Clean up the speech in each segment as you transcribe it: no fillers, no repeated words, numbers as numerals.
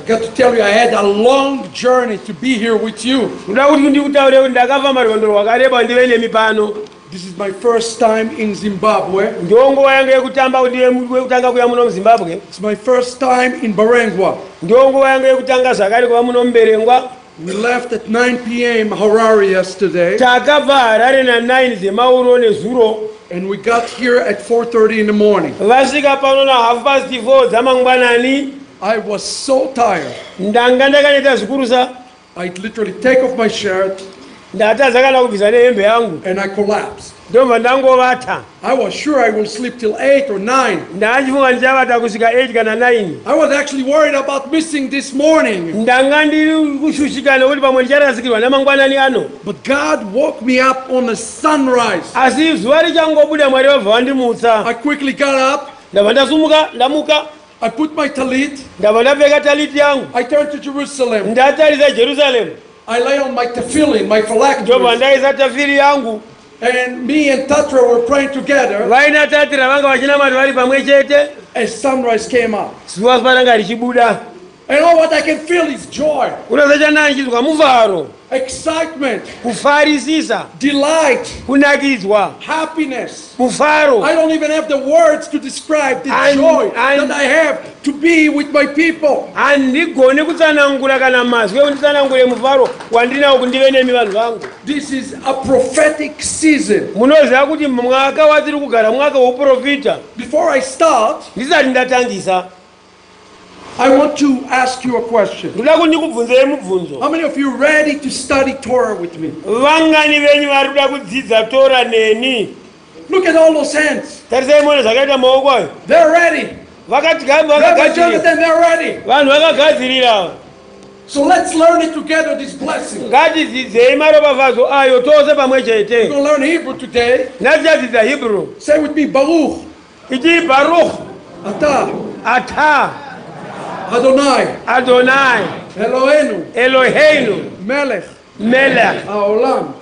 I got to tell you, I had a long journey to be here with you. This is my first time in Zimbabwe. It's my first time in Barangwa. We left at 9 p.m. Harare yesterday. And we got here at 4:30 in the morning. I was so tired. I literally take off my shirt and I collapsed. I was sure I will sleep till 8 or 9. I was actually worried about missing this morning. But God woke me up on the sunrise. I quickly got up. I put my talit. I turned to Jerusalem. I lay on my tefillin, my phylacteries. And me and Tatra were praying together. As sunrise came up. And all what I can feel is joy, excitement, delight, happiness. I don't even have the words to describe the joy that I have to be with my people. This is a prophetic season. Before I start, I want to ask you a question. How many of you are ready to study Torah with me? Look at all those hands. They're ready. Rabbi Jonathan, they're ready. So let's learn it together, this blessing. We're going to learn Hebrew today. Say with me, Baruch. Atah. Adonai. Eloheinu. Melech. Haolam.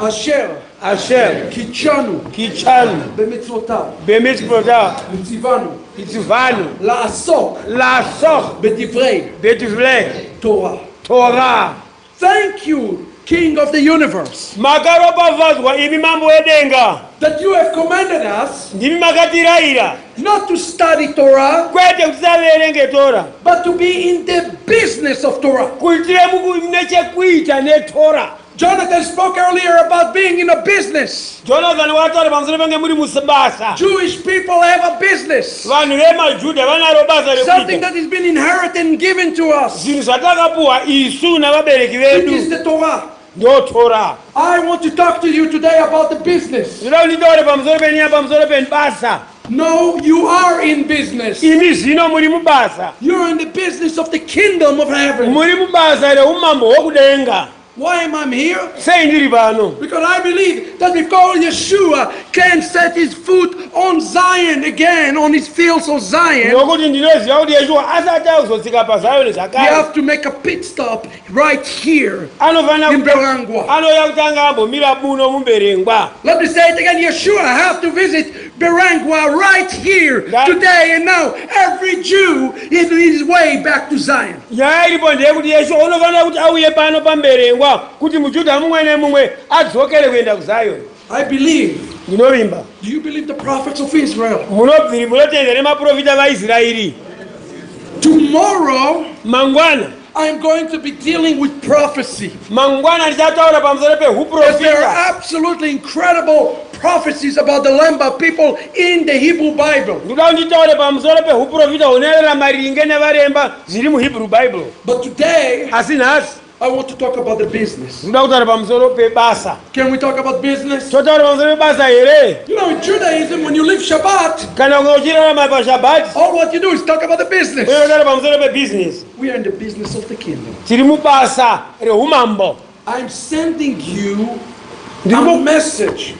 Asher. Kichanu. Bemitzvotav. Mitzivanu. La'asok. Bedivrei. Torah. Thank you, King of the universe, that you have commanded us not to study Torah, but to be in the business of Torah. Jonathan spoke earlier about being in a business. Jewish people have a business, something that has been inherited and given to us. It is the Torah. I want to talk to you today about the business. No, you are in business. You're in the business of the kingdom of heaven. Why am I here? Because I believe that before Yeshua can set his foot on Zion again, on his fields of Zion, you have to make a pit stop right here in Berangwa. Let me say it again. Yeshua have to visit Berangwa right here, today and now. Every Jew is on his way back to Zion. I believe. Do you believe the prophets of Israel? Tomorrow, I am going to be dealing with prophecy. There are absolutely incredible prophecies about the Lemba people in the Hebrew Bible. But today, I want to talk about the business. Can we talk about business? You know, in Judaism, when you leave Shabbat, all what you do is talk about the business. We are in the business of the kingdom. I'm sending you a message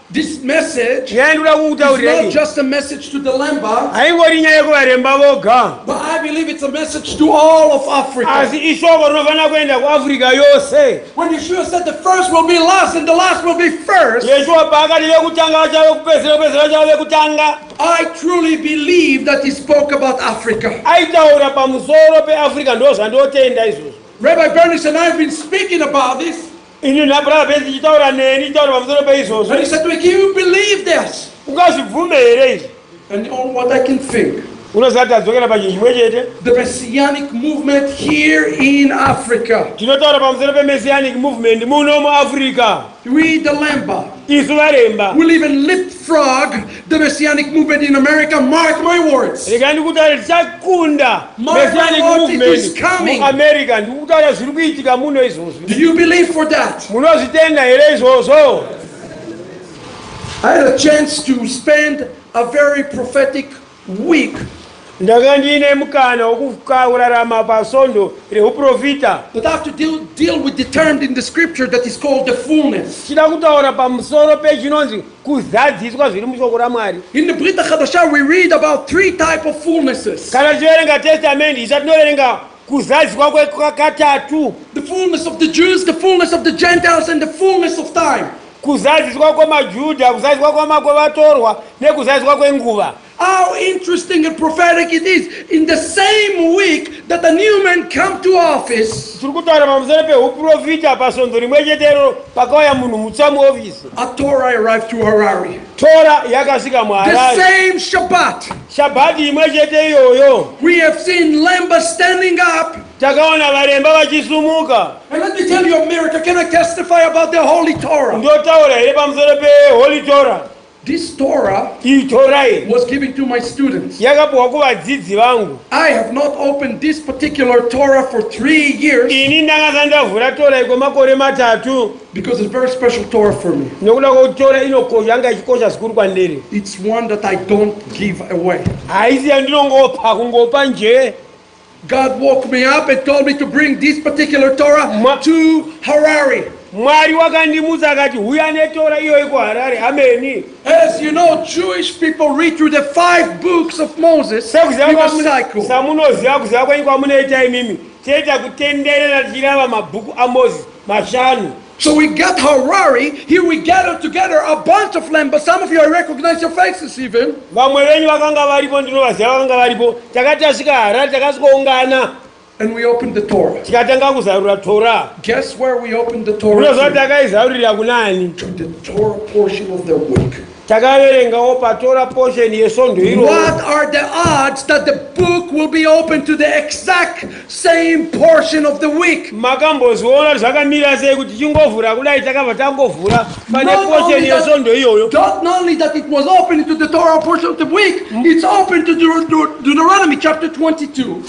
This message is not just a message to the Lemba, but I believe it's a message to all of Africa. When Yeshua said the first will be last and the last will be first, I truly believe that he spoke about Africa. Rabbi Bernice and I have been speaking about this. And he said to me, can you believe this? And on what I can think, the Messianic movement here in Africa. We, the Lemba, will even leapfrog the Messianic movement in America. Mark my words. Mark my words, it is coming. Do you believe for that? I had a chance to spend a very prophetic week. But I have to deal with the term in the scripture that is called the fullness. In the Brit HaChadashah we read about 3 types of fullnesses. The fullness of the Jews, the fullness of the Gentiles, and the fullness of time. How interesting and prophetic it is. In the same week that the new man come to office, a Torah arrived to Harare. The same Shabbat. We have seen Lemba standing up. And let me tell you, America, can I testify about the Holy Torah? This Torah was given to my students. I have not opened this particular Torah for 3 years because it's a very special Torah for me. It's one that I don't give away. God woke me up and told me to bring this particular Torah to Harare. As you know, Jewish people read through the 5 books of Moses in a cycle. So we got Harare, here we gathered together a bunch of Lemba. Some of you, I recognize your faces even. And we opened the Torah. Guess where we opened the Torah? To the Torah portion of the week. What are the odds that the book will be open to the exact same portion of the week? Not only that it was open to the Torah portion of the week, it's open to Deuteronomy chapter 22.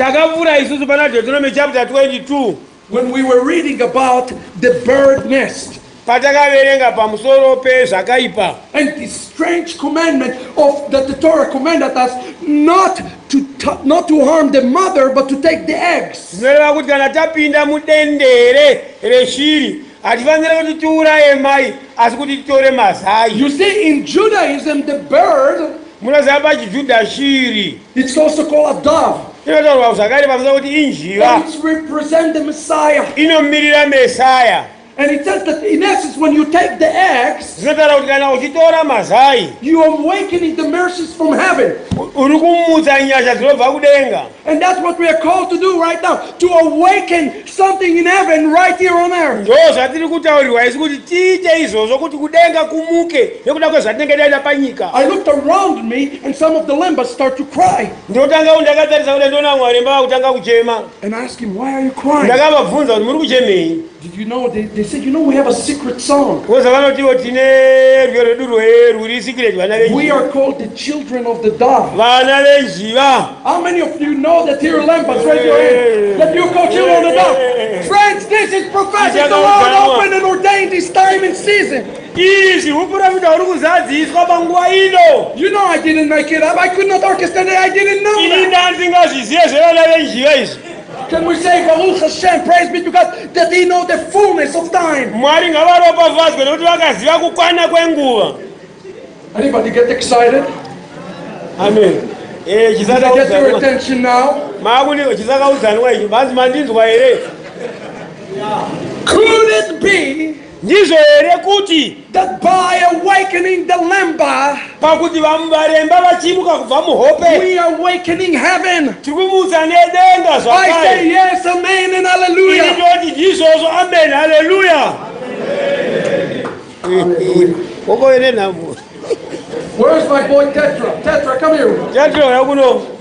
When we were reading about the bird nest. And the strange commandment of that the Torah commanded us not to harm the mother, but to take the eggs. You see, in Judaism, the bird, it's also called a dove. And it represents the Messiah. And it says that in essence, when you take the eggs, you are awakening the mercies from heaven. And that's what we are called to do right now, to awaken something in heaven right here on earth. I looked around me and some of the Lembas start to cry. And I asked him, why are you crying? Did you know, they said, you know, we have a secret song. We are called the children of the dove. How many of you know that here in Lembas? Raise your hand. That you call children of the dove. Friends, this is prophetic. The Lord opened and ordained this time and season. You know I didn't make it up. I could not orchestrate it. I didn't know that. Can we say, Baruch Hashem, praise be to God, that He knows the fullness of time. Anybody get excited? Amen. Did I get your attention now? Could it be that by awakening the Lemba, we are awakening heaven? I say yes, amen, and hallelujah. Where's my boy Tetra? Tetra, come here.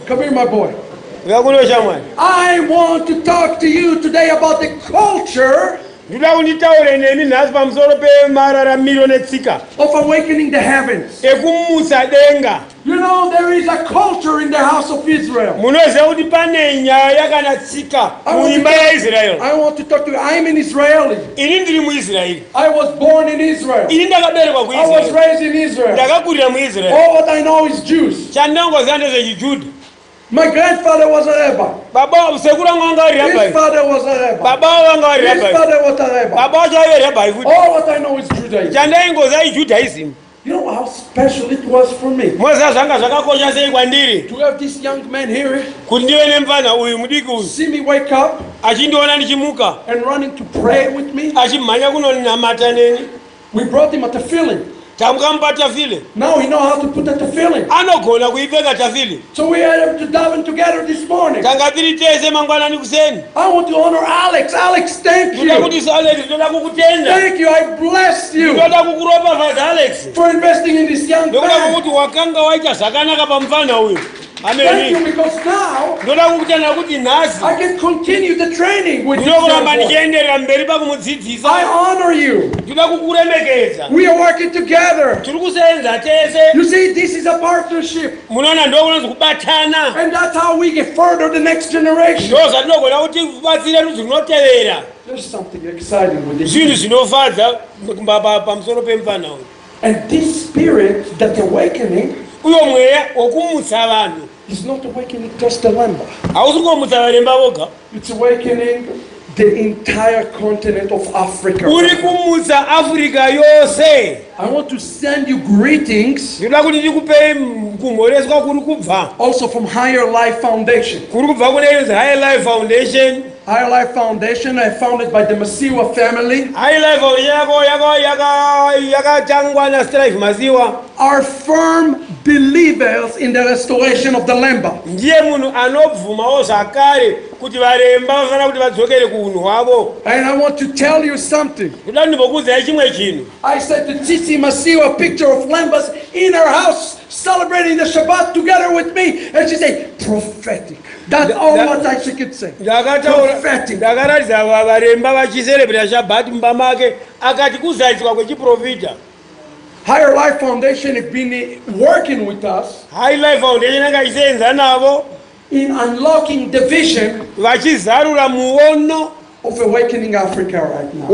Come here, my boy. I want to talk to you today about the culture of awakening the heavens. You know, there is a culture in the house of Israel. I want to talk to you. I'm an Israeli. I was born in Israel. I was raised in Israel. All what I know is Jews. My grandfather was a Rabbi. His father was a Rabbi. His father was a Rabbi. All what I know is Judaism. You know how special it was for me to have this young man here, see me wake up and running to pray with me. We brought him at the filling. Now he knows how to put at the filling. So we had to dive in together this morning. I want to honor Alex. Alex, thank you. Thank you. I bless you for investing in this young man. Thank you, because now I can continue the training with you. I honor you. We are working together. You see, this is a partnership. And that's how we get further the next generation. There's something exciting with this. And this spirit that's awakening is not awakening just the Lemba. It's awakening the entire continent of Africa. I want to send you greetings also from Higher Life Foundation. Higher Life Foundation, I founded by the Masiwa family. Are firm believers in the restoration of the Lemba. And I want to tell you something. I said to Titi Masiwa a picture of Lembas in her house celebrating the Shabbat together with me. And she said, prophetic. That's all what I could say. Prophetic. Higher Life Foundation has been working with us in unlocking the vision of awakening Africa right now.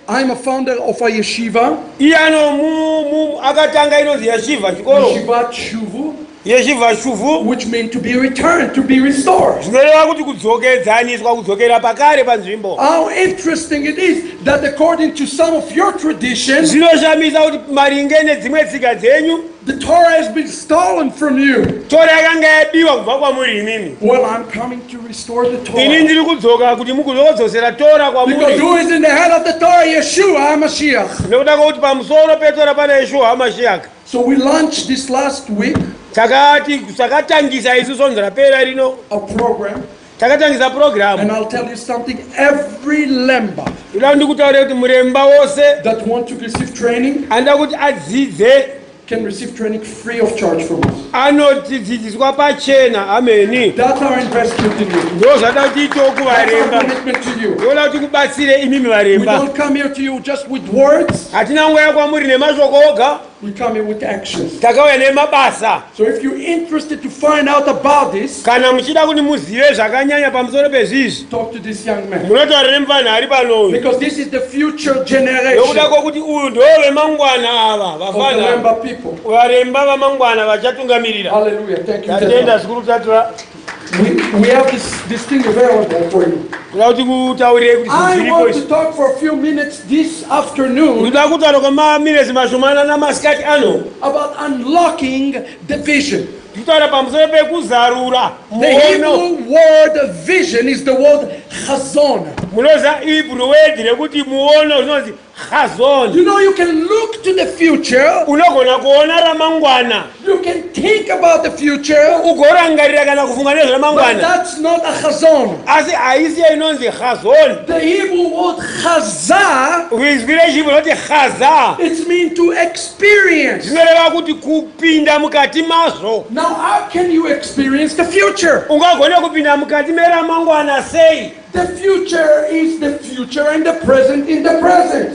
I'm a founder of a yeshiva. Yeshiva Shuvu, which means to be returned, to be restored. How interesting it is that according to some of your traditions, the Torah has been stolen from you. Well, I'm coming to restore the Torah. Because who is in the head of the Torah? Yeshua HaMashiach. So we launched this last week a program. And I'll tell you something, every Lemba that want to receive training can receive training free of charge from us. That's our investment in you. That's our commitment to you. We don't come here to you just with words. We come here with actions. So if you're interested to find out about this, talk to this young man. Because this is the future generation of the Lemba people. Hallelujah. Thank you. We have this thing available for you. I want to talk for a few minutes this afternoon about unlocking the vision. The Hebrew word vision is the word chazon. You know, you can look to the future. You can think about the future. But that's not a chazon. The Hebrew word chaza, it means to experience. Now, how can you experience the future? The future is the future and the present in the present.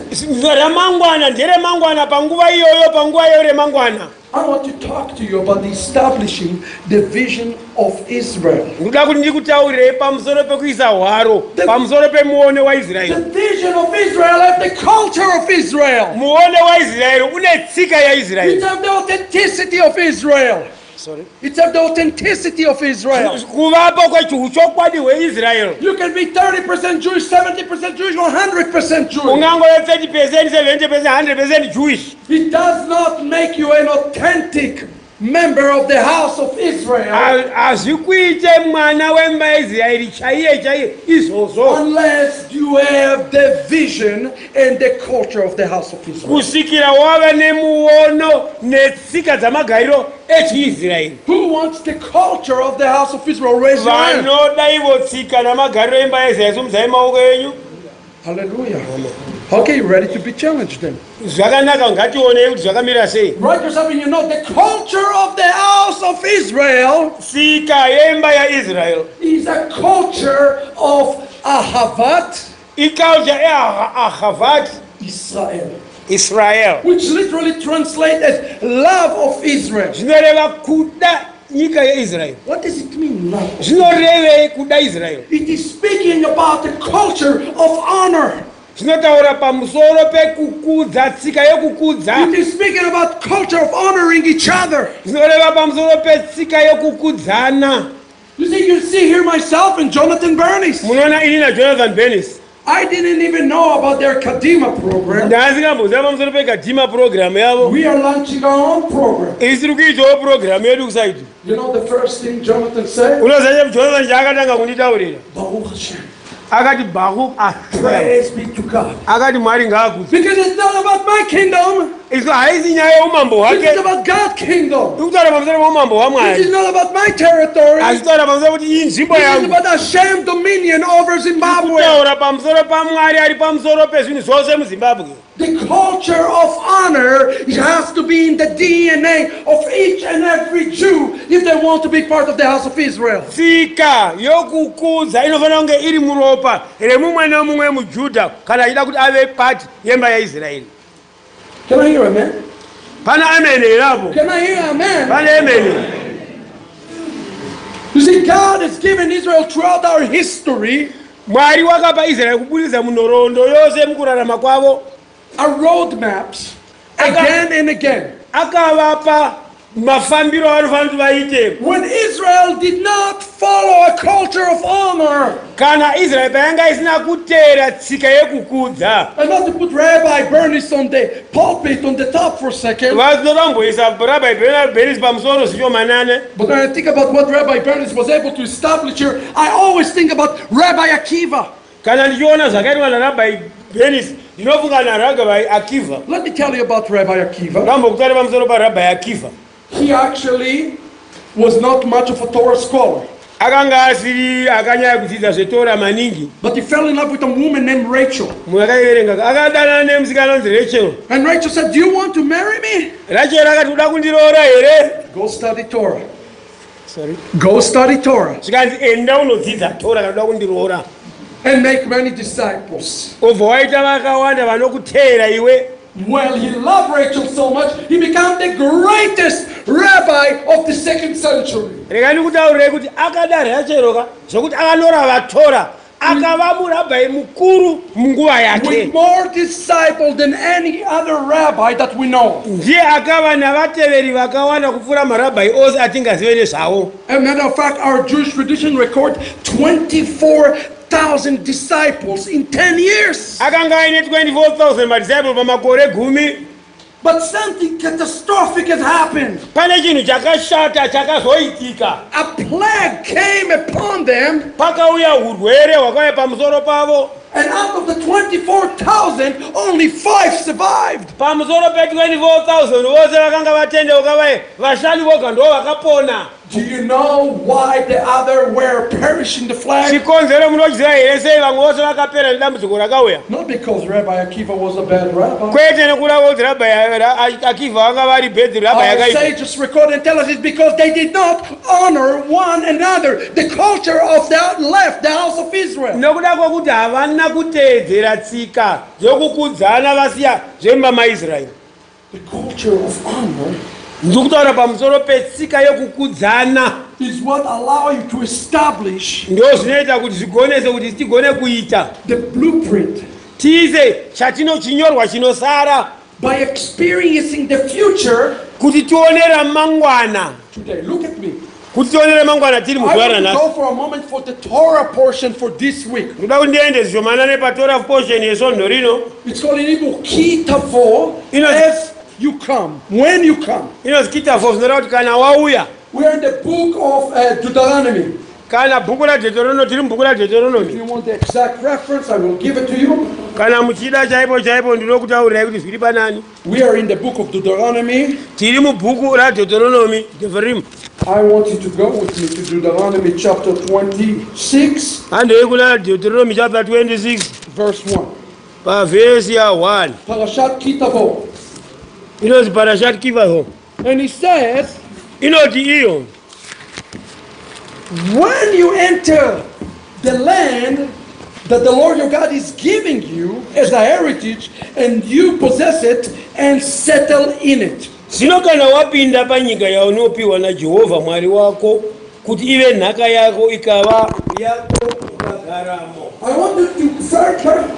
I want to talk to you about establishing the vision of Israel. The vision of Israel and the culture of Israel. It's the authenticity of Israel. Sorry? It's the authenticity of Israel. You can be 30% Jewish, 70% Jewish, or 100% Jewish. It does not make you an authentic member of the house of Israel unless you have the vision and the culture of the house of Israel. Who wants the culture of the house of Israel? Raise your hand. Hallelujah. Okay, you ready to be challenged then? Write yourself in your note. The culture of the house of Israel is a culture of Ahavat, Israel, which literally translates as love of Israel. What does it mean, love? It is speaking about the culture of honor. It is speaking about culture of honoring each other. You see here myself and Jonathan Bernice. I didn't even know about their Kadima program. We are launching our own program. You know the first thing Jonathan said? Baruch Hashem. Praise be to God. Because it's not about my kingdom. It is about God's kingdom. It is not about my territory. It is about Hashem's dominion over Zimbabwe. The culture of honor has to be in the DNA of each and every Jew if they want to be part of the house of Israel. Can I hear amen? Can I hear amen? You see, God has given Israel throughout our history a roadmaps again and again. When Israel did not follow a culture of honor, and not to put Rabbi Bernice on the pulpit on the top for a second, but when I think about what Rabbi Bernice was able to establish here, I always think about Rabbi Akiva. Let me tell you about Rabbi Akiva. He actually was not much of a Torah scholar. But he fell in love with a woman named Rachel. And Rachel said, "Do you want to marry me? Go study Torah." Sorry? Go study Torah. And make many disciples. Well, he loved Rachel so much, he became the greatest rabbi of the 2nd century. with more disciples than any other rabbi that we know. As a matter of fact, our Jewish tradition records 24,000 disciples in 10 years. But something catastrophic has happened. A plague came upon them. And out of the 24,000, only 5 survived. Do you know why the other were perishing the flag? Not because Rabbi Akiva was a bad rabbi. Our sages record and tell us it's because they did not honor one another. The culture of that left the house of Israel. The culture of honor is what allows you to establish the blueprint by experiencing the future today. Look at me. I want to go for a moment for the Torah portion for this week. It's called in Hebrew Ki Tavo, as you come, when you come. We are in the book of Deuteronomy. If you want the exact reference, I will give it to you. We are in the book of Deuteronomy. I want you to go with me to Deuteronomy chapter 26. Deuteronomy chapter 26. Verse 1. Parashat Ki Tavo. And he says, when you enter the land that the Lord your God is giving you as a heritage, and you possess it and settle in it. I want you to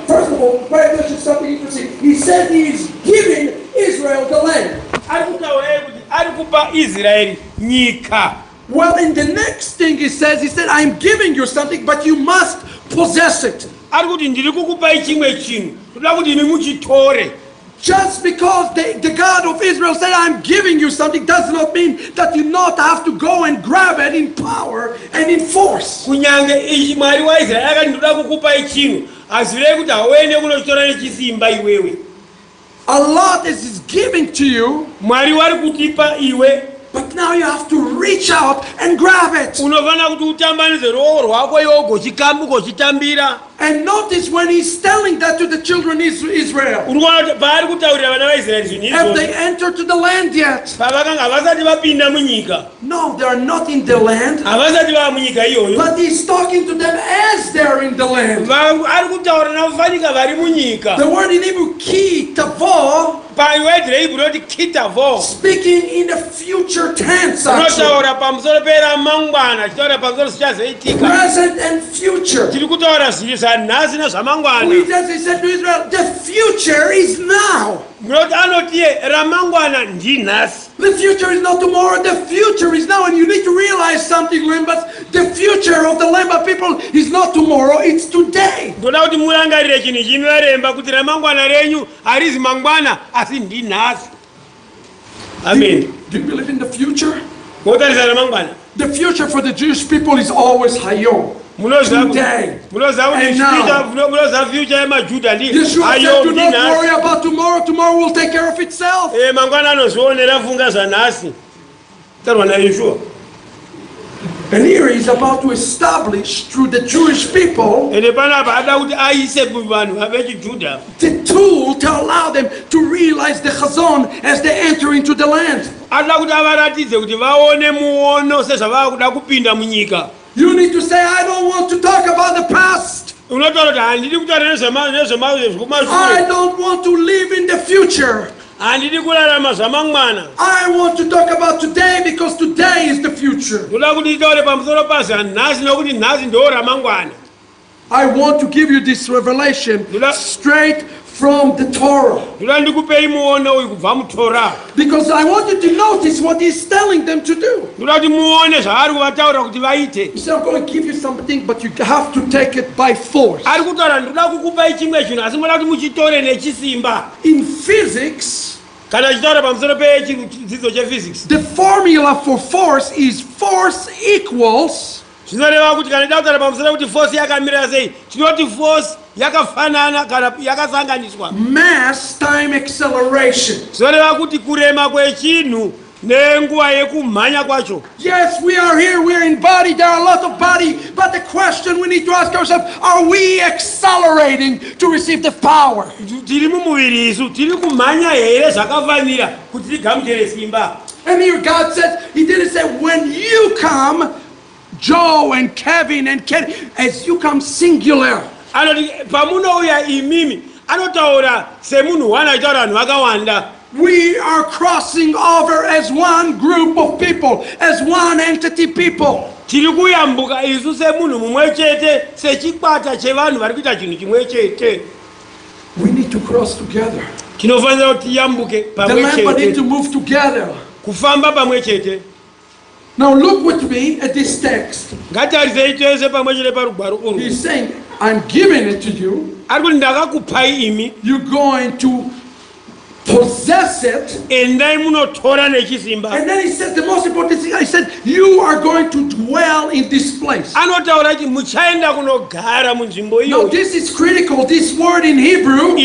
first of all pay attention to something interesting. He said he is giving Israel the land. Well, in the next thing he said, I'm giving you something, but you must possess it. Just because the God of Israel said, I'm giving you something, does not mean that you not have to go and grab it in power and in force. A lot is giving to you, but now you have to reach out and grab it. And notice when he's telling that to the children of Israel, have they entered to the land yet? No, they are not in the land. But he's talking to them as they're in the land. The word in Hebrew, Ki Tavo, speaking in the future tense, present and future. He said to Israel, the future is now. The future is not tomorrow, the future is now. And you need to realize something, Lembas. The future of the Lemba people is not tomorrow, it's today. Amen. Do you believe in the future? The future for the Jewish people is always Hayom. Today. And now. Yeshua said, do not worry about tomorrow. Tomorrow will take care of itself. And here he's about to establish through the Jewish people the tool to allow them to realize the chazon as they enter into the land. You need to say, I don't want to talk about the past. I don't want to live in the future. I want to talk about today because today is the future. I want to give you this revelation straight from the Torah. Because I want you to notice what he's telling them to do. He said, I'm going to give you something, but you have to take it by force. In physics, the formula for force is force equals mass time acceleration. Yes, we are here, we are in body, there are a lot of body, but the question we need to ask ourselves, are we accelerating to receive the power? And here God said, he didn't say, when you come, Joe and Kevin and Ken, as you come singular. We are crossing over as one group of people, as one entity people. We need to cross together. The Lamb need to move together. Now look with me at this text. He's saying, I'm giving it to you. You're going to possess it. And then he said the most important thing. I said, you are going to dwell in this place. Now this is critical. This word in Hebrew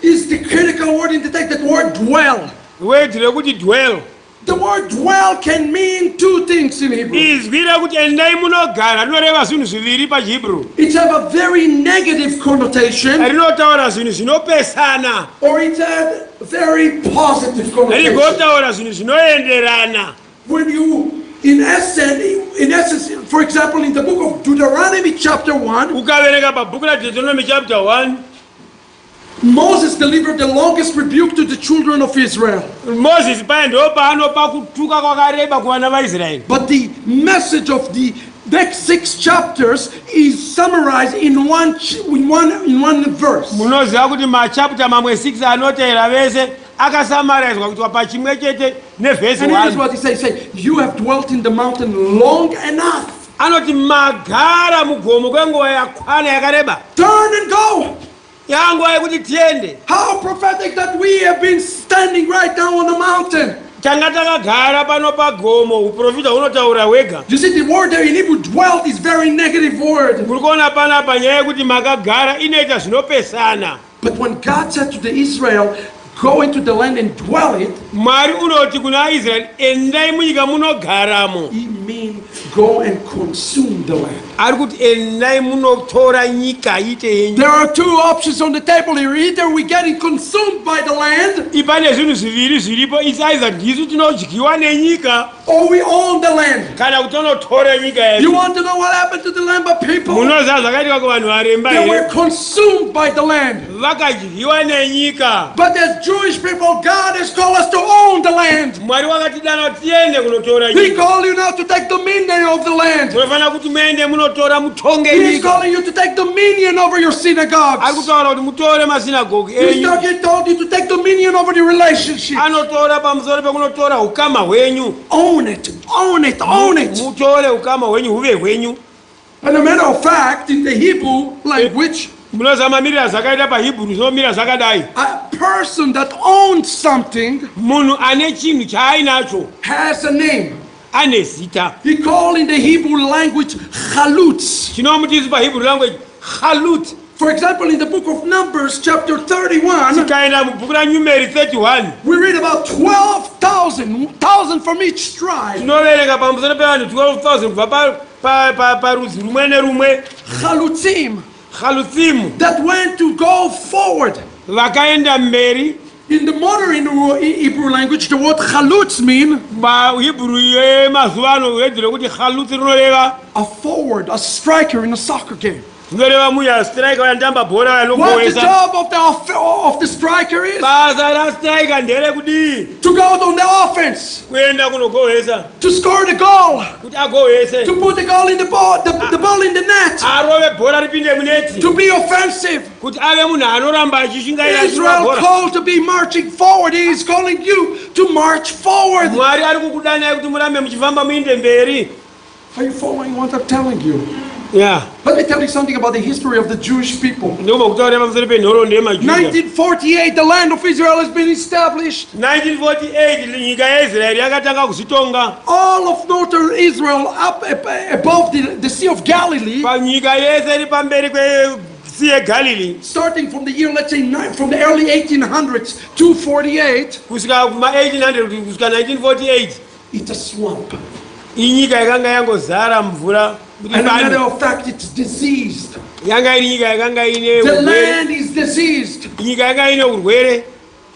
is the critical word in the text. That word dwell. The word dwell can mean two things in Hebrew. It has a very negative connotation, or it has a very positive connotation. When you, in essence, for example, in the book of Deuteronomy chapter 1, Moses delivered the longest rebuke to the children of Israel. But the message of the next 6 chapters is summarized in one verse. And here's what he says. You have dwelt in the mountain long enough. Turn and go. How prophetic that we have been standing right now on the mountain. You see, the word there in Hebrew, dwelt, is very negative word. But when God said to the Israel, go into the land and dwell it, he means go and consume the land. There are 2 options on the table here. Either we getting consumed by the land, or we own the land. You want to know what happened to the Lamb people? They were consumed by the land. But as Jewish people, God has called us to own the land. He called you now to take dominion of the land. He's calling you to take dominion over your synagogues. He told you to take dominion over the relationship. Own it, own it, own it. And a matter of fact, in the Hebrew language, a person that owns something has a name. He called in the Hebrew language chalutz. For example, in the book of Numbers, chapter 31, we read about 12,000 from each tribe. Chalutzim that went to go forward. In the modern Hebrew language, the word chalutz means a forward, a striker in a soccer game. What the job of the striker is? To go out on the offense. To score the goal. To put the goal in the ball in the net. To be offensive. Israel called to be marching forward. He is calling you to march forward. Are you following what I'm telling you? Yeah. Let me tell you something about the history of the Jewish people. 1948, the land of Israel has been established. 1948, all of northern Israel up above the Sea of Galilee. Starting from the year, let's say, from the early 1800s to 48. 1948. It's a swamp. And as a matter of fact, it's diseased. The land is diseased.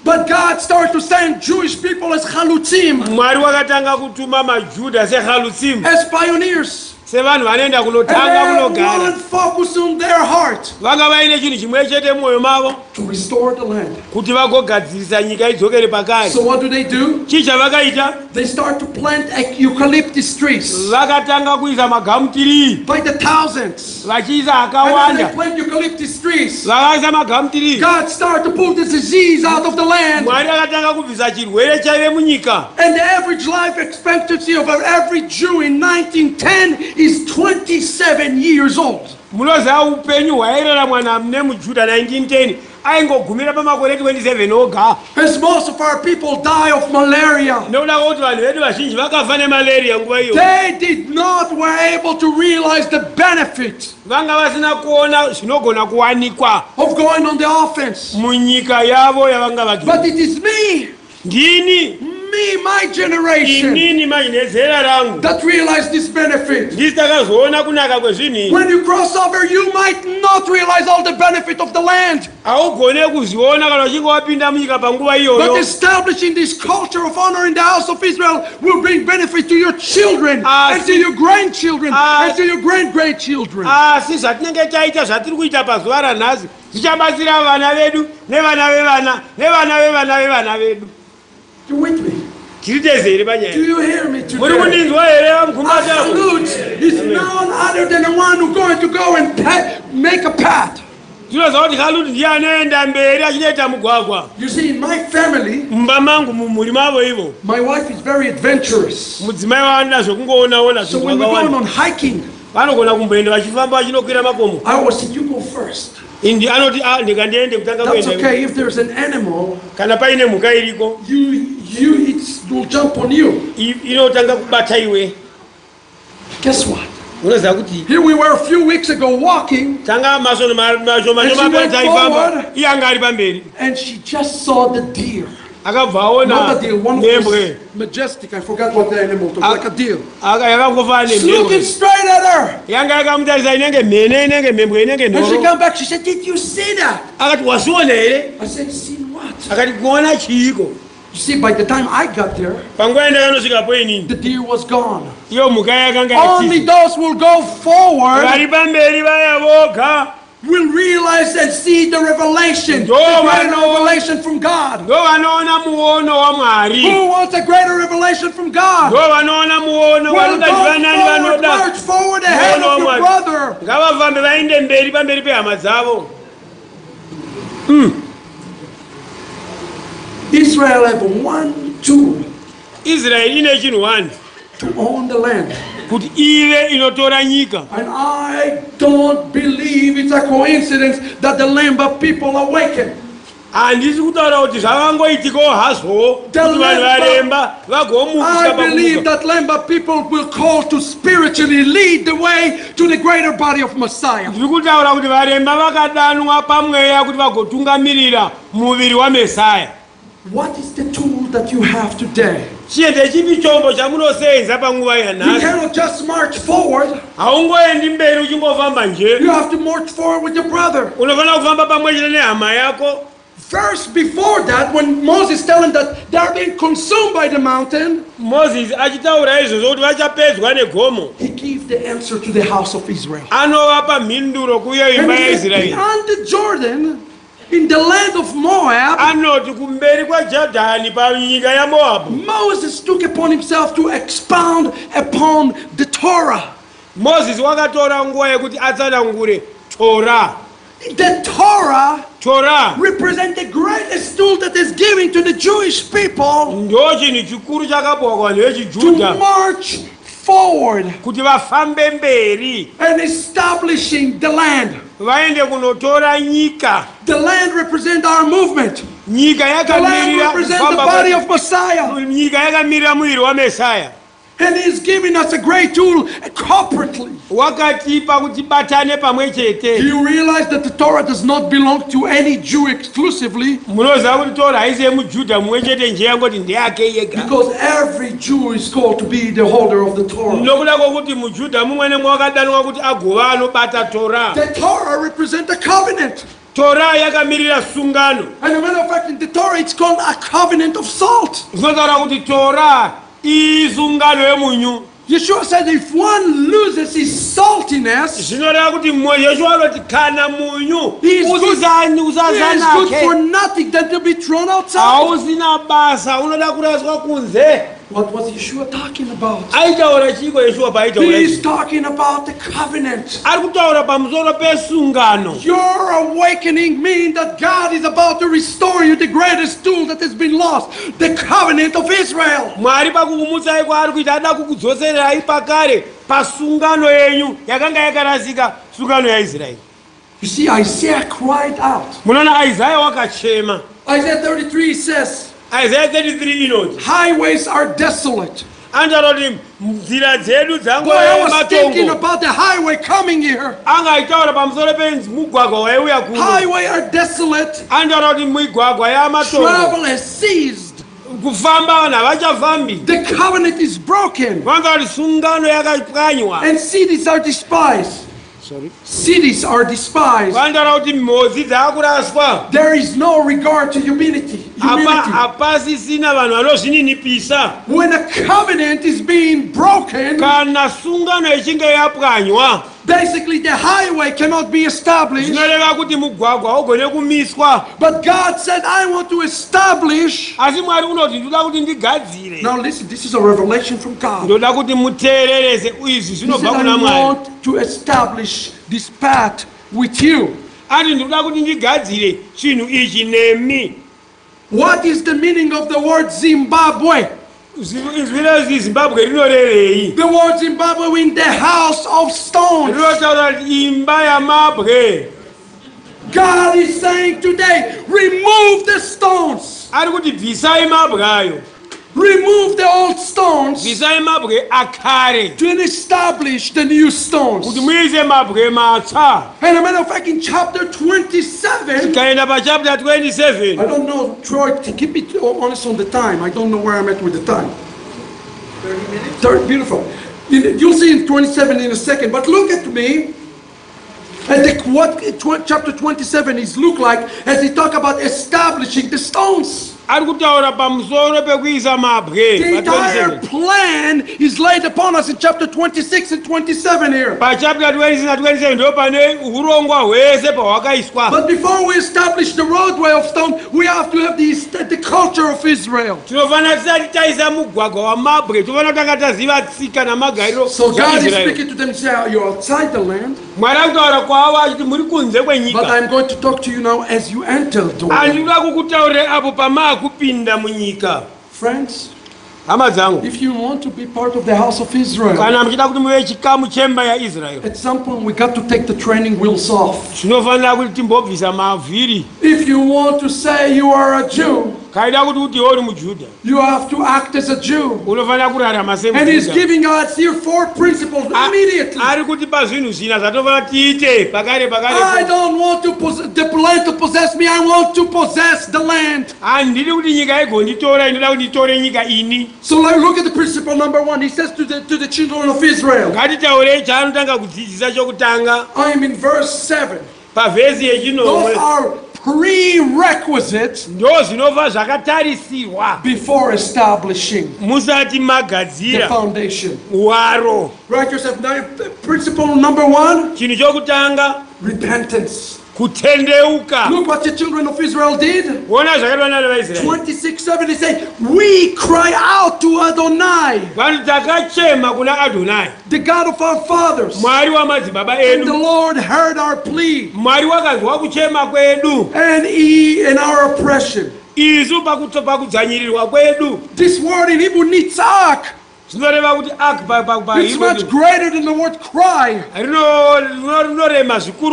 But God started to send Jewish people as chalutzim, as pioneers. And they have one focus on their heart, to restore the land. So what do? They start to plant eucalyptus trees by the thousands. And when they plant eucalyptus trees, God started to pull the disease out of the land. And the average life expectancy of every Jew in 1910 is 27 years old. As most of our people die of malaria. They did not were able to realize the benefit of going on the offense. But it is me, my generation, that realized this benefit. When you cross over, you might not realize all the benefit of the land. But establishing this culture of honor in the house of Israel will bring benefit to your children, and to your grandchildren, and to your great-grandchildren. You with me? Do you hear me today? Absolute is none other than the one who's going to go and make a path. You see, in my family, my wife is very adventurous. So when we're going on hiking, I always say, you go first. That's okay. If there's an animal, it will jump on you. Guess what? Here we were a few weeks ago walking, and she went forward, and she just saw the deer. Not a deer, one of those majestic, I forgot what the animal looked like, a deer. She's looking straight at her. And she came back, she said, did you see that? I said, seen what? You see, by the time I got there, the deer was gone. Only those who will go forward will realize and see the revelation, the greater revelation from God. Who wants a greater revelation from God? Well, go forward, march forward ahead of your brother. Israel have one tool to own the land. And I don't believe it's a coincidence that the Lemba people awaken. I believe that Lemba people will call to spiritually lead the way to the greater body of Messiah. What is the tool that you have today? You cannot just march forward. You have to march forward with your brother. First, before that, when Moses tells them that they are being consumed by the mountain, he give the answer to the house of Israel. anovapa mhinduro kuyo imba yaIsraeri. Beyond the Jordan, in the land of Moab, anoti kumberi kwaJorodhani panyika yaMoabhu, Moses took upon himself to expound upon the Torah. Moses wakatora nguva yekuti atsanangure Torah. The Torah represents the greatest tool that is given to the Jewish people ndochini chikuru chakabwa kuvanhu vechiJudha to march forward kuti vafambe mberi and establishing the land. vaende kunotora nyika. The land represents our movement. Nyika The land yakamirira represents the body of Messiah. nyika yakamirira muviri waMesaya. And he's giving us a great tool corporately. Wakatipa kuti batane pamwe chete. Do you realize that the Torah does not belong to any Jew exclusively? Munoziva kuti Torah haisi yemuJudha mumwe chete nje yangoti ndeyake yega. Because every Jew is called to be the holder of the Torah. Nokuda kwokuti muJudha mumwe nemwe wakadanwa kuti agova anobata Torah. The Torah represents a covenant. Torah yakamirira sungano. And as a matter of fact, in the Torah it's called a covenant of salt. Zvinotaura kuti Torah isungano yemunyu. Yeshua said if one loses his saltiness, zvinoreva kuti Yeshua anoti kana munyu he is good usazanake for nothing than to be thrown outside. hausina basa unoda kuraswa kunze. What was Yeshua talking about? Aitaura chiko Yeshua paitaura. He is talking about the covenant. Ari kutaura pamusoro pesungano. Your awakening means that God is about to restore you the greatest tool that has been lost, the covenant of Israel. Mwari pakukumutsai kwaari kuita ada kukudzosererai pakare pasungano yenyu yakanga yakarasika, sungano yaIsraeri. You see, Isaiah cried out. Munoona Isaiah wakachema. Isaiah 33 says, Isaiah 33 inoti highways are desolate. andaroti nzira dzedu Boy, I was thinking about the highway coming here. angaitaura pamusoro pemugwagwa waiuya kuno. Highway are desolate. andaroti migwagwa yamatongo. Travel has ceased. kufamba vanhu havachavambi. The covenant is broken. vanza kuti sungano yakapwanywa. And cities are despised. Sorry. Cities are despised. vandaura kuti mhodzi dzaakuraswa. There is no regard to humility. hapasisina vanhu vanozvininipisa. When a covenant is being broken, kana sungano ichinge yapwanywa, basically the highway cannot be established. zvinoreva kuti mugwagwa haugone kumiswa. But God said, I want to establish. asi Mwari unoti ndoda kuti ndigadzire. Now listen, this is a revelation from God. ndoda kuti muteererese izvi He zvinobva said, kuna I Mwari. want to establish this path with you. ati ndoda kuti ndigadzire chinhu ichi nemi. What is the meaning of the word Zimbabwe? zvinozvi Zimbabwe rinorevei. The word Zimbabwe in the house of stones. rinotaura kuti imba yamabwe. God is saying today, remove the stones. ari kuti bvisai mabwe ayo. Remove the old stones bvisai mabwe akare to establish the new stones. kuti muise mabwe matsva. And as a matter of fact, in chapter 27, tikaenda pachapter 27. I don't know, Troy, to keep it honest on the time. I don't know where I'm at with the time. 30 minutes? Beautiful. You'll see in 27 in a second, but look at me. And chapter 27 is look like as he talk about establishing the stones. ari kutaura pamusoro pekuisa mabwe. The entire plan is laid upon us in chapter 26 and 27 here. pachapter 26 na 27 ndo pane urongwa hwese pahwakaiswa. But before we establish the roadway of stone, we have to have the culture of Israel. tinofanira tisati taisa mugwagwa wamabwe tofanira kutanga taziva tsika namagariro. So God is speaking to them, say, you're outside the land. Mwari akutaura kwavo achiti muri kunze kwenyika. But I'm going to talk to you now as you enter the door. andikuda kukutaurire apo pamakupinda munyika. Friends, hama dzangu, if you want to be part of the house of Israel, kana muchida kuti muve chikamu chemba yaIsraeri, at some point we got to take the training wheels off. zvinofanira kuti timbobvisa mavhiri. If you want to say you are a Jew, kaida kuti utiwo uri muJudha, you have to act as a Jew. unofanira kurarama And he's semuJudha. giving us here 4 principles immediately. ari kutipa zvinhu zvina zvatofanira tiite pakare I pakare. don't want the land to possess me. I want to possess the land. handidi kuti nyika igonditora, inoda kuti nditore nyika ini. So look at the principle number 1. He says to the children of Israel. ngatitaurei chaanotanga kudzidzisa chokutanga I am in verse 7. pavhesi Those yechinomwe. are prerequisites before establishing the foundation. Write yourself down. Principle number 1, repentance. Look what the children of Israel did. 26:7, they say, we cry out to Adonai, the God of our fathers, and the Lord heard our plea, and He in our oppression. This word in Hebrew, nitzak, it's much greater than the word cry.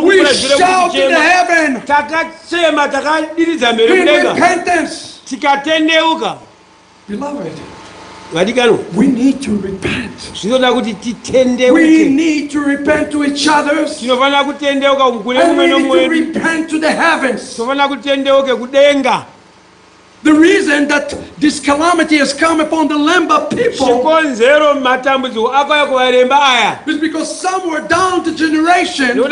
We shout in the heaven in repentance. Beloved, we need to repent. We need to repent to each other. And we need to repent to the heavens. The reason that this calamity has come upon the Lemba people is because some were down to generation. There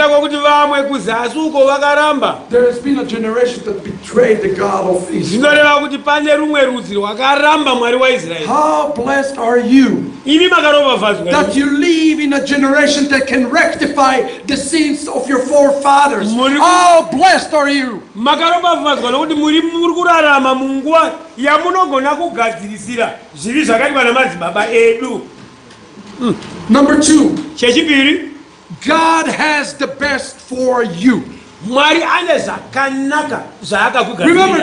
has been a generation that betrayed the God of Israel. How blessed are you that you live in a generation that can rectify the sins of your forefathers. How blessed are you? Number 2, God has the best for you. Remember,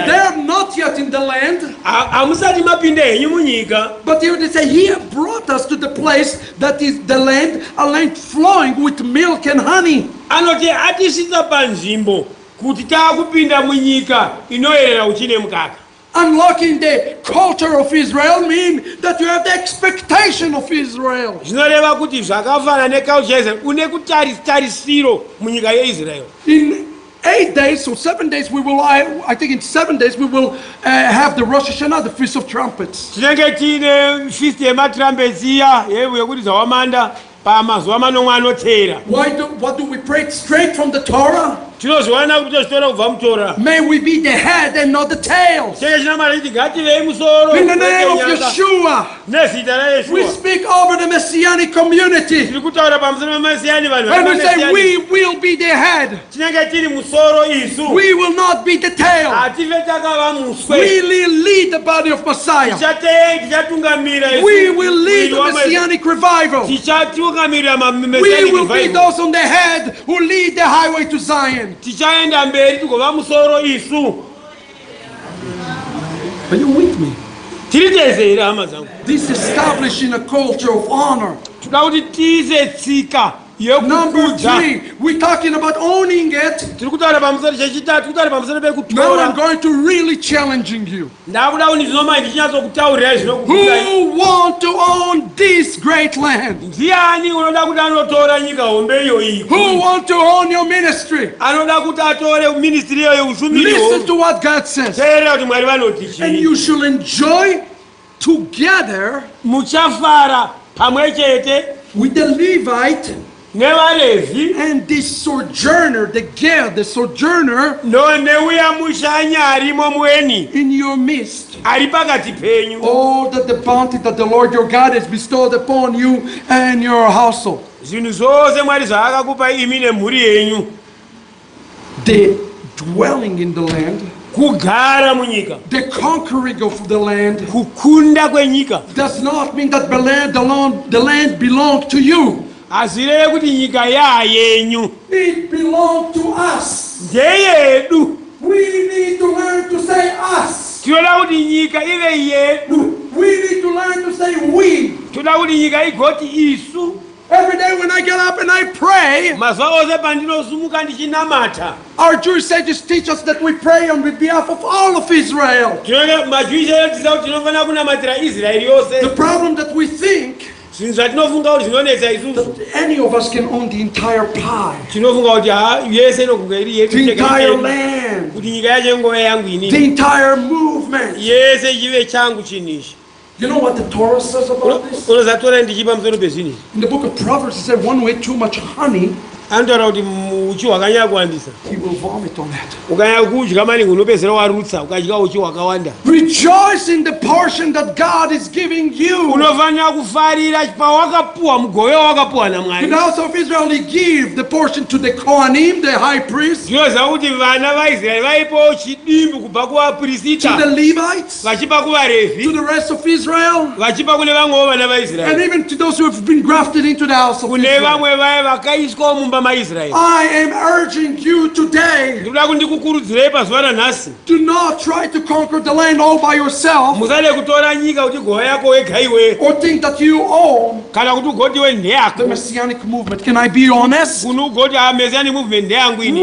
they're not yet in the land, but here they say, He brought us to the place that is the land, a land flowing with milk and honey. Unlocking the culture of Israel means that you have the expectation of Israel. In 8 days or 7 days, we will, I think in 7 days, we will have the Rosh Hashanah, the Feast of Trumpets. What do we pray straight from the Torah? May we be the head and not the tail. In the name of Yeshua, we speak over the Messianic community. And we say we will be the head. We will not be the tail. We will lead the body of Messiah. We will lead the Messianic revival. We will be those on the head who lead the highway to Zion. Are you with me? This establishing a culture of honor. Number 3, we're talking about owning it. Now I'm going to really challenging you. Who want to own this great land? Who want to own your ministry? Listen to what God says. And you shall enjoy together with the Levite and the sojourner, the Ger, the sojourner in your midst. Oh, that the bounty that the Lord your God has bestowed upon you and your household. The dwelling in the land, the conquering of the land, does not mean that the land belongs to you. It belongs to us. We need to learn to say us. We need to learn to say we. Every day when I get up and I pray, our Jewish sages teach us that we pray on behalf of all of Israel. The problem that we think that any of us can own the entire pie, the entire land, the entire movement. You know what the Torah says about this? In the book of Proverbs, it said one who ate too much honey andora kuti uchi wakanya kuandisa he will vomit on that. ukanya kudya maningi unopezera warutsa ukadya uchi wakawanda. Rejoice in the portion that God is giving you. unofanira kufarira pawakapuwa mugoyo wakapuwa namwari. In the house of Israel he gave the portion to the Kohanim, the high priest, zvinoziva kuti vana vaIsraeri vaipawo chidimbu kubva kuvaprista, to the Levites, vachipa kuvaRevhi, to the rest of Israel, vachipa kune vamwewo vana vaIsraeri, and even to those who have been grafted into the house of kune Israel. vamwe vaya vakaiswawo mumba maIsraeri. I am urging you today, ndinoda kuti ndikukurudzirei pazuva ranhasi, do not try to conquer the land all by yourself, musade kutora nyika kuti gowa yako wega iwe, or think that you own kana kuti ugoti iwe ndeyako. the Messianic movement. Can I be honest? kuno ugoti Messianic movement ndeyangu ini.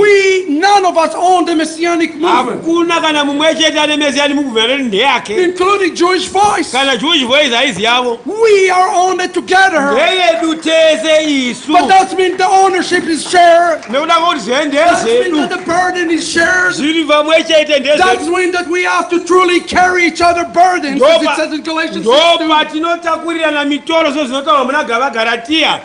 None of us own the Messianic movement, hakuna kana mumwe chete ane Messianic movement ati ndeyake, including Jewish Voice. kana Jewish Voice haizi yavo. We are on it together, ndeyedu tese isu. but that means the ownership is shared. nekuda kuti That zvendezedu means that the burden is shared. zviri vamwe chete That ndezedu. means that we have to truly carry each other burdens, as it says in Galatians 6:2. ndopatinotakurirana mitoro sezvinotaurwa muna Galatiya.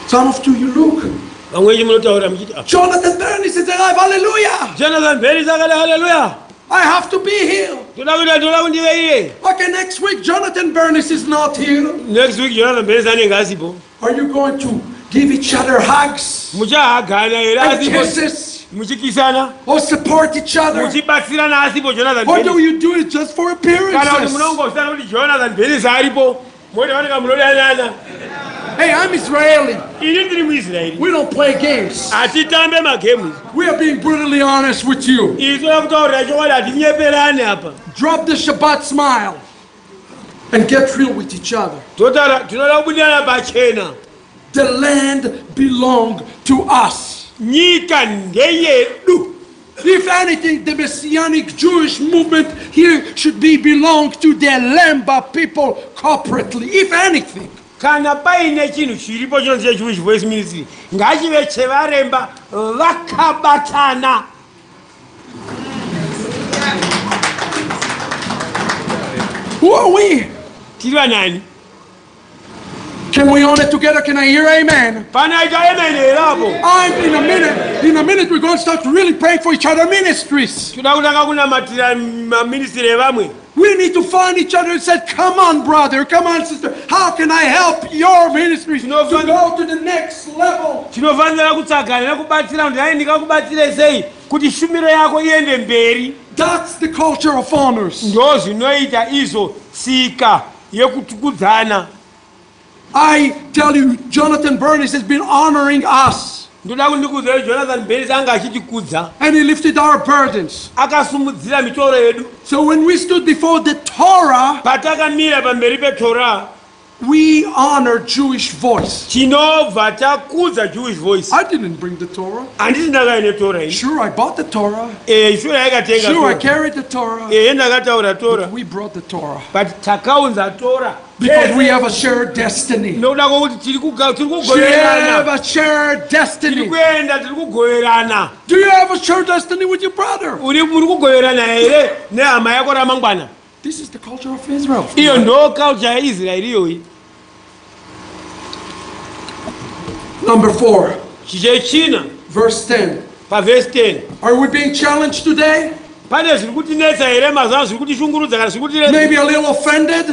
Some of you look. vamwe munotaura muchiti Jonathan Bernis is alive. Hallelujah. Jonathan Bernis akati haleluya, I have to be here. toda kundive iye. Okay, next week Jonathan Bernis is not here. Next week Jonathan Bernis anenge asipo. Are you going to give each other hugs muchahagana here and asipo, kisses, muchikisana, or support each other? muchibatsirana asipo Jonathan Or Bernis. do you do it just for kana kuti appearances? munongosana kuti Jonathan Bernis aripo moti vanenge munodanana. Hey, I'm Israeli. ini ndiri muIsraeri, We don't play games. hatitambe magemu. We are being brutally honest with you. isu toda kutaurira chokwadi hatinyeperane apa. Drop the Shabbat smile and get real with each other. tinoda kubudana pachena. The land belongs to us. nyika ndeyedu. If anything, the Messianic Jewish movement here should belong to the Lemba people corporately. If anything. kana paine chinhu chiripo chinonzi chejewish voice ministry ngachive chevaremba vakabatana. Who are we? tiri vanani? Can we own it together? Can I hear amen? panaita amen here apo. In a minute we're going to start really praying for each other ministries. toda kutanga kunamatira maministry evamwe. We need to find each other and say, come on, brother, come on, sister. How can I help your ministries to go to the next level? tinofanira kutsagana nekubatsira kuti hai ndingakubatsire sei kuti shumiro yako iende mberi. That's the culture of honors. ndo zvinoita izvo tsika yekutukudzana. I tell you, Jonathan Bernis has been honoring us. ndoda kundikudzira Jonathan Bernis anga achitikudza. And he lifted our burdens. akasumudzira mitoro yedu. So when we stood before the Torah, patakamira pamberi peTorah, we honor Jewish voice. tinobva takudza Jewish voice. I didn't bring the Torah. handisi ndakaine Torah ini. Sure, I bought the Torah. shure yakatenga Sure, I Torah. carried the Torah. ndakataura Torah. We brought the Torah. but takaunza Torah. Because we have a shared destiny. nokuda kwokuti tiri We have kugoverana. a shared tiri destiny. kuenda tiri kugoverana. Do you have a shared destiny with your brother? muri kugoverana here nehama yako ramangwana. This is the culture of Israel. iyo ndo culture yaIsraeri iyoyi. Number 4, chichechina verse 10. pavhesi 10. Are we being challenged today? pane zviri kutinetsa here mazuva zviri kutishungurudza kana zviri kuti Maybe a little offended?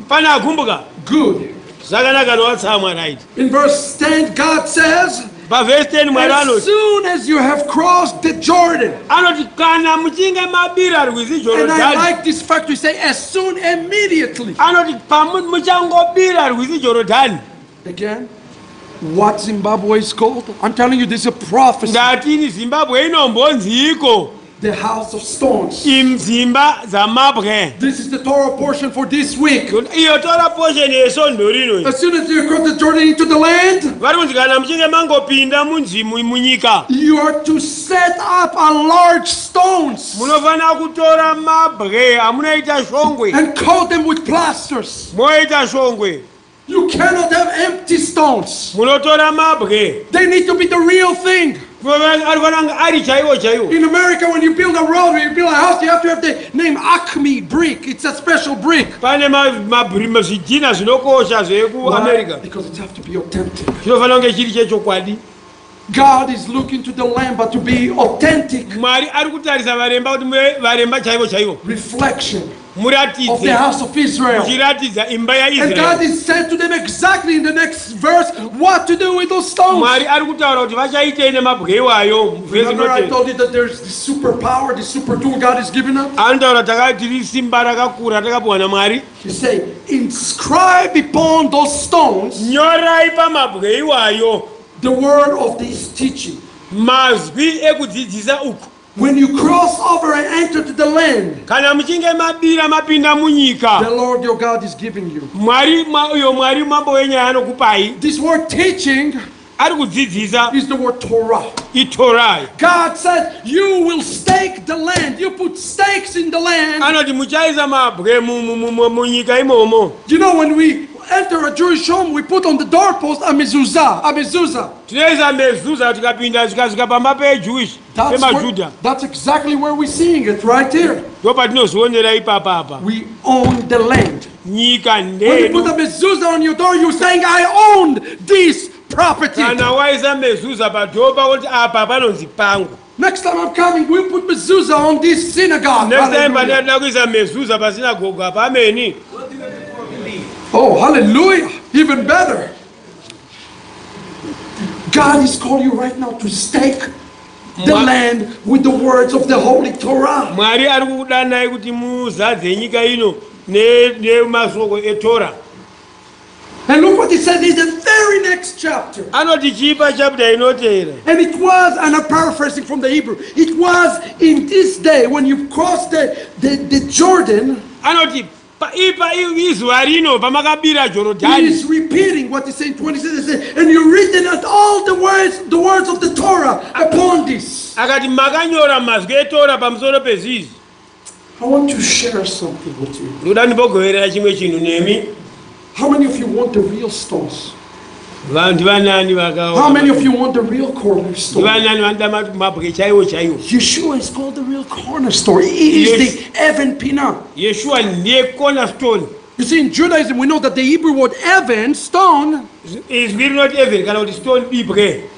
pane agumbuka. Good. zvakanaka nowatsamwa right. In verse 10, God says, pavhesi 10 mwari as anoti soon as you have crossed the Jordan. anoti kana muchinge mabira rwizi And I Jorodhani. like this fact we say as soon, immediately. anoti muchangobira rwizi Jorodhani. Again, what Zimbabwe is called? I'm telling you, this is a prophecy. ndatini Zimbabwe inombonziko The house of stones. imdzimba dzamabwe. This is the Torah portion for this week. iyo Torah portion yesondo rino. As soon as you cross the Jordan into the land, vari kunzi kana muchinge mangopinda munyika you are to set up a large stones munofanira kutora mabwe amunoita shongwe. and coat them with plasters. moita shongwe. You cannot have empty stones. munotora mabwe. They need to be the real thing. In America, when you build a road, when you build a house, you have to have the name Acme brick. It's a special brick. Why? Because it has to be authentic. God is looking to the land, but to be authentic. Reflection of the house of Israel. And God is said to them exactly in the next verse what to do with those stones. Remember I told you that there's the superpower, the super tool God is giving us? He said, inscribe upon those stones the word of this teaching. When you cross over and enter to the land, the Lord your God is giving you. This word teaching is the word Torah. God said, you will stake the land. You put stakes in the land. You know, when we enter a Jewish home, we put on the doorpost a mezuzah. A mezuzah. That's exactly where we're seeing it, right here. We own the land. When you put a mezuzah on your door, you're saying, I own this property. Next time I'm coming, we'll put mezuzah on this synagogue. Oh, hallelujah. Even better. God is calling you right now to stake the land with the words of the Holy Torah. And look what he said in the very next chapter. And it was, and I'm paraphrasing from the Hebrew, it was in this day when you crossed the Jordan. He is repeating what he said in 26, and you're written at all the words of the Torah upon this. I want to share something with you. How many of you want the real stones? How many of you want the real cornerstone? Yeshua is called the real cornerstone. He is the Evan Pina. You see, in Judaism, we know that the Hebrew word Evan, stone,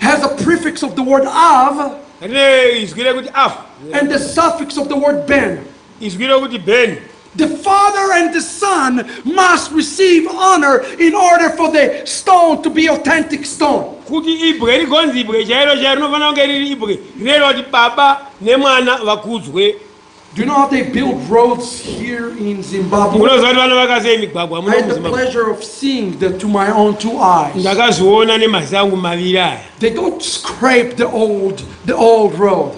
has a prefix of the word Av and the suffix of the word Ben. The Father and the Son must receive honor in order for the stone to be authentic stone. Do you know how they build roads here in Zimbabwe? I had the pleasure of seeing that to my own two eyes. They don't scrape the old road.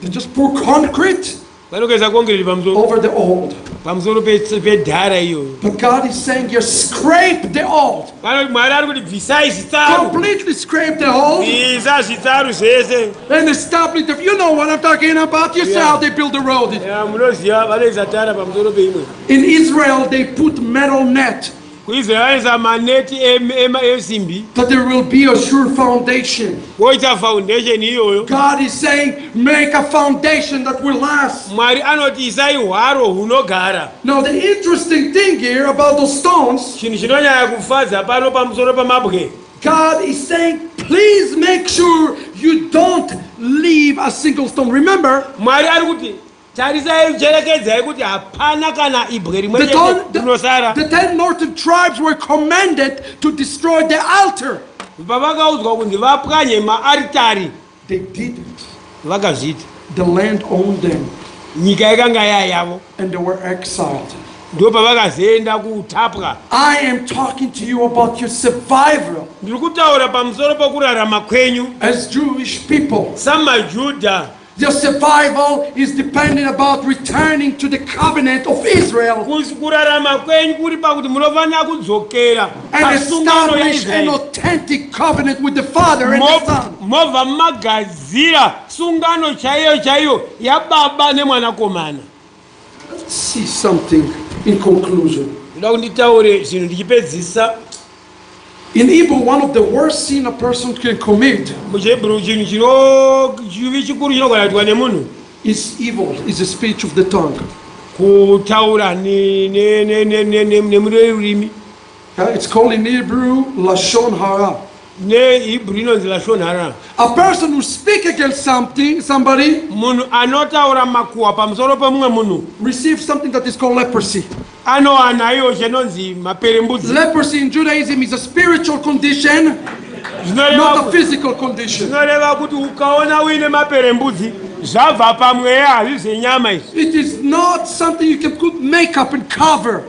They just pour concrete over the old. But God is saying, you scrape the old. Completely scrape the old. And establish the, you know what I'm talking about. You see how they build the road. In Israel, they put metal net. That there will be a sure foundation. God is saying, make a foundation that will last. Now the interesting thing here about those stones, God is saying, please make sure you don't leave a single stone. Remember, the 10 northern tribes were commanded to destroy the altar. They didn't. The land owned them. And they were exiled. I am talking to you about your survival as Jewish people. Your survival is dependent about returning to the covenant of Israel and establish an authentic covenant with the Father and the Son. Let's see something in conclusion. In Hebrew, one of the worst sin a person can commit is evil, is the speech of the tongue. It's called in Hebrew, Lashon Hara. A person who speaks against somebody receives something that is called leprosy. Leprosy in Judaism is a spiritual condition, not a physical condition. It is not something you can put makeup and cover.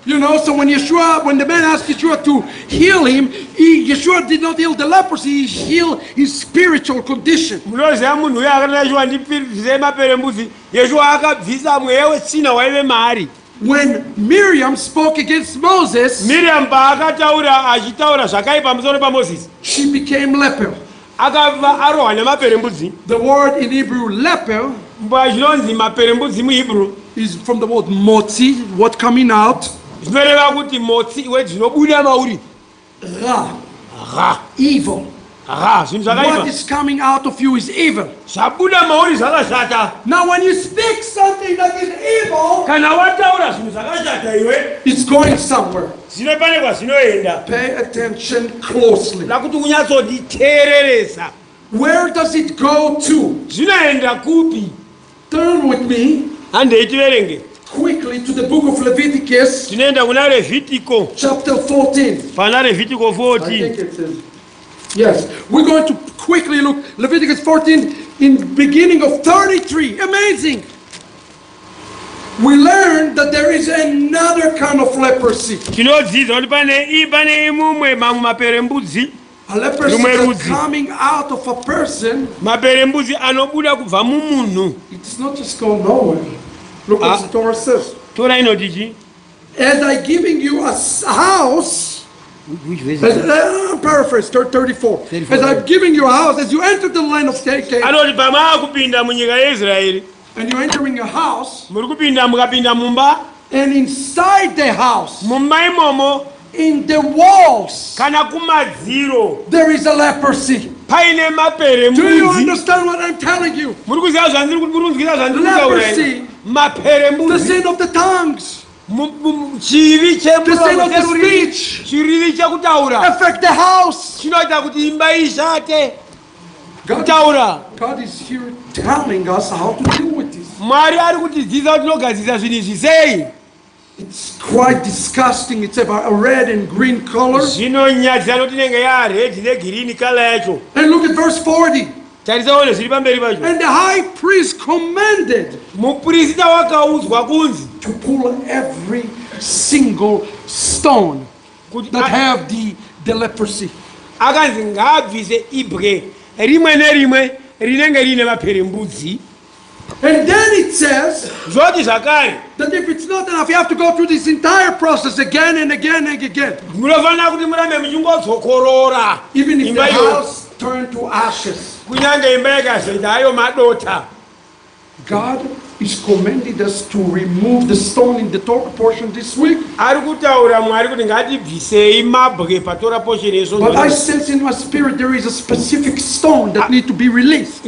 You know, so when the man asked Yeshua to heal him, Yeshua did not heal the leprosy, he healed his spiritual condition. When Miriam spoke against Moses, she became leper. The word in Hebrew, leper, is from the word motzi, what coming out. Ra, evil. What is coming out of you is evil. Now when you speak something that is evil, it's going somewhere. Pay attention closely. Where does it go to? Turn with me quickly to the book of Leviticus, chapter 14. I think it is. Yes, we're going to quickly look Leviticus 14 in beginning of 33. Amazing. We learned that there is another kind of leprosy. A leprosy that's coming out of a person. It's not just going nowhere. Look what the Torah says. As I'm giving you a house. Paraphrase 34. As I'm giving you a house, as you enter the land of Canaan, and you're entering a house, and inside the house, in the walls, there is a leprosy. Do you understand what I'm telling you? Leprosy, the sin of the tongues. The sin of the speech affect the house. God is here telling us how to deal with this. It's quite disgusting. It's about a red and green color. And look at verse 40. And the high priest commanded to pull every single stone that have the leprosy. And then it says that if it's not enough, you have to go through this entire process again and again and again. Even if the house turned to ashes. God is commanding us to remove the stone in the Torah portion this week. But I sense in my spirit there is a specific stone that needs to be released.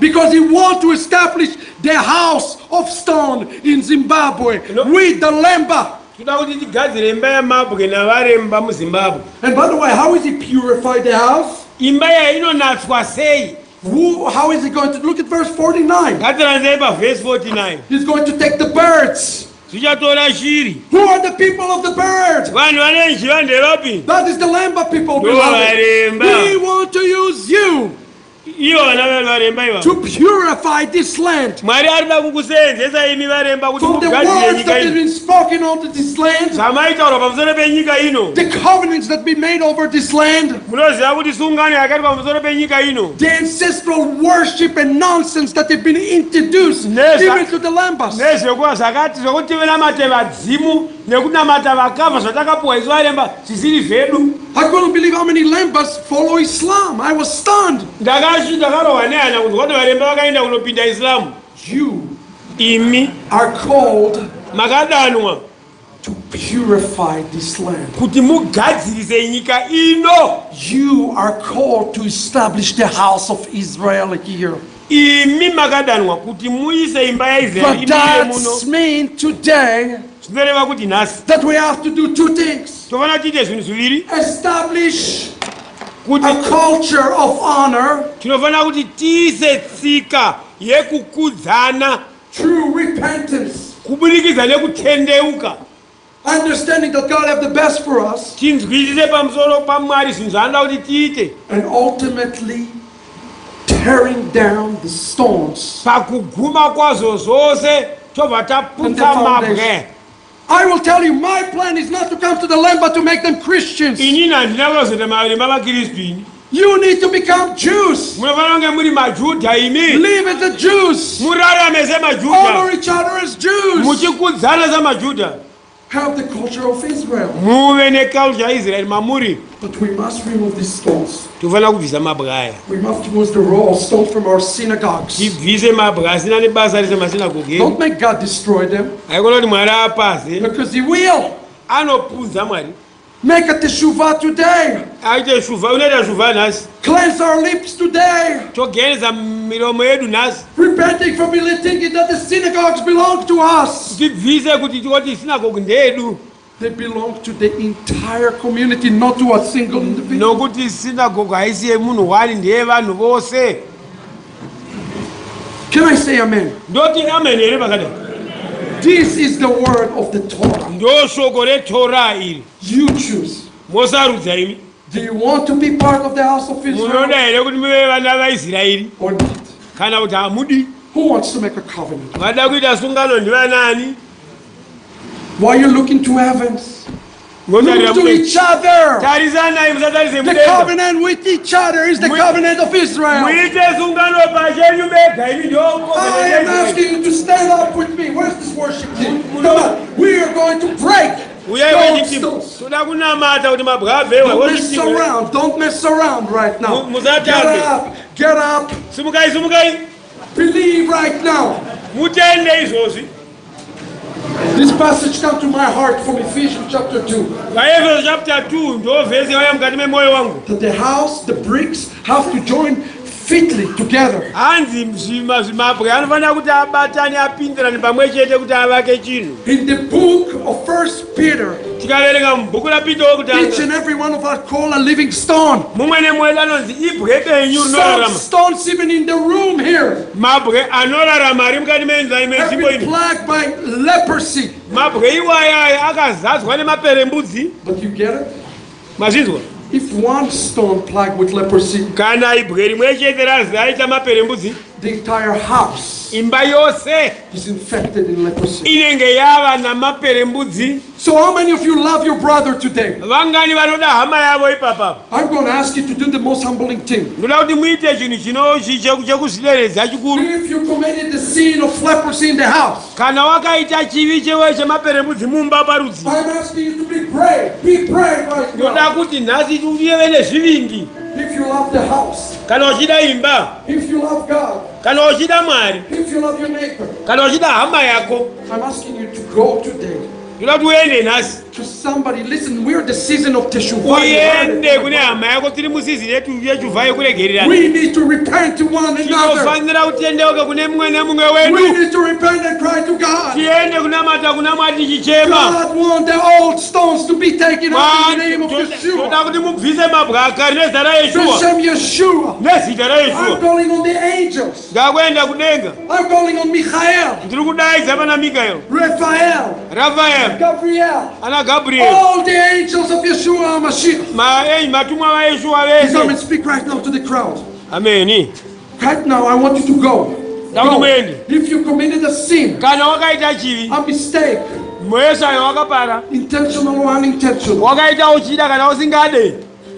Because he wants to establish the house of stone in Zimbabwe with the Lemba. And by the way, how is he purified the house? How is he going to look at verse 49? He's going to take the birds. Who are the people of the birds? That is the Lemba people, beloved. We want to use you to purify this land from the words that have been spoken over this land, the covenants that be made over this land, the ancestral worship and nonsense that have been introduced even to the Lambas. I couldn't believe how many Lambas follow Islam. I was stunned. You imi are called magadanwa to purify this land. kuti mugadzirise nyika ino. You are called to establish the house of Israel here. Imi magadanwa kuti muise imba ya Israeli But that means today that we have to do two things. Establish a culture of honor through repentance. Understanding that God has the best for us. And ultimately tearing down the stones. And the foundation. I will tell you, my plan is not to come to the land but to make them Christians. You need to become Jews. Live as the Jews. Honor each other as Jews. Have the culture of Israel. But we must remove these stones. We must remove the raw stones from our synagogues. Don't make God destroy them. Because He will. Make a teshuvah today. Cleanse our lips today. Repenting from thinking that the synagogues belong to us. They belong to the entire community, not to a single individual. Can I say amen? This is the word of the Torah. You choose. Do you want to be part of the house of Israel or not? Who wants to make a covenant? Why are you looking to heavens? Look to each other. The covenant with each other is the covenant of Israel. I am asking you to stand up with me. Where's this worship team? Come on. We are going to break. Don't mess around. Don't mess around right now. Get up. Get up. Believe right now. This passage comes to my heart from Ephesians chapter 2. That the house, the bricks have to join fitly together. In the book of 1 Peter, each and every one of us call a living stone. Some stones even in the room here have been plagued by leprosy. But you get it? If one stone plagued with leprosy, the entire house is infected in leprosy. So how many of you love your brother today? I'm going to ask you to do the most humbling thing. If you committed the sin of leprosy in the house, I'm asking you to be brave. Be brave right now. If you love the house, if you love God, if you love your neighbor, I'm asking you to go today. To somebody, listen, we're the season of Teshuvah. We need to repent to one another. We need to repent and cry to God. God wants the old stones to be taken out in the name of Yeshua. Yeshua. I'm calling on the angels. I'm calling on Michael, Raphael, Gabriel, all the angels of Yeshua HaMashiach. Come and speak right now to the crowd. Amen. Right now, I want you to go. Go. If you committed a sin, a mistake, intentional or unintentional,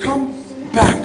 come back.